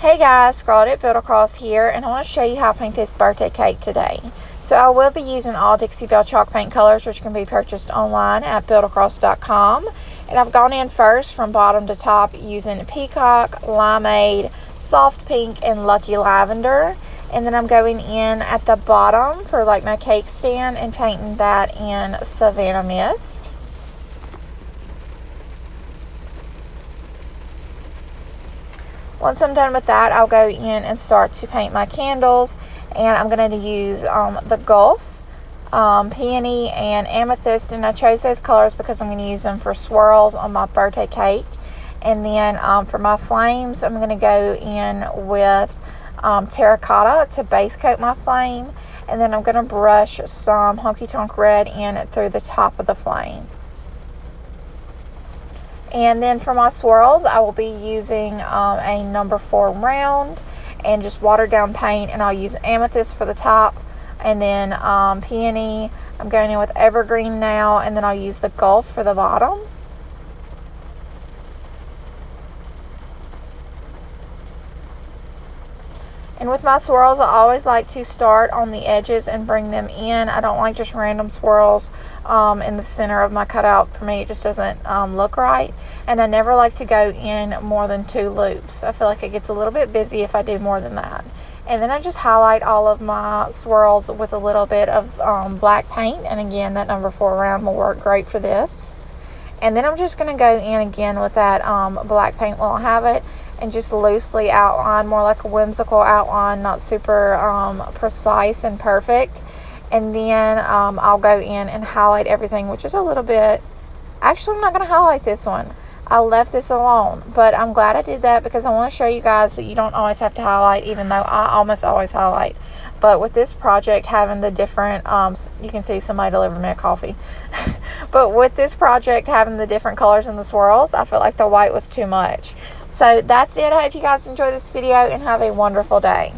Hey guys, Scarlett Build Across here, and I want to show you how to paint this birthday cake today. So I will be using all Dixie Belle chalk paint colors, which can be purchased online at buildacross.com. And I've gone in first from bottom to top using Peacock, Limeade, Soft Pink, and Lucky Lavender. And then I'm going in at the bottom for like my cake stand and painting that in Savannah Mist. Once I'm done with that, I'll go in and start to paint my candles, and I'm going to use the Gulf, Peony, and Amethyst, and I chose those colors because I'm going to use them for swirls on my birthday cake. And then for my flames, I'm going to go in with Terracotta to base coat my flame, and then I'm going to brush some Honky Tonk Red in through the top of the flame. And then for my swirls, I will be using a number 4 round and just watered down paint, and I'll use Amethyst for the top, and then Peony, I'm going in with Evergreen now, and then I'll use the Gulf for the bottom. And with my swirls, I always like to start on the edges and bring them in. I don't like just random swirls in the center of my cutout. For me, it just doesn't look right. And I never like to go in more than 2 loops. I feel like it gets a little bit busy if I do more than that. And then I just highlight all of my swirls with a little bit of black paint. And again, that number 4 round will work great for this. And then I'm just going to go in again with that black paint while I have it, and just loosely outline, more like a whimsical outline, not super precise and perfect. And then I'll go in and highlight everything, which is a little bit, actually I'm not going to highlight this one. I left this alone, but I'm glad I did that because I want to show you guys that you don't always have to highlight, even though I almost always highlight. But with this project having the different, you can see somebody delivered me a coffee. But with this project having the different colors in the swirls, I felt like the white was too much. So that's it. I hope you guys enjoy this video and have a wonderful day.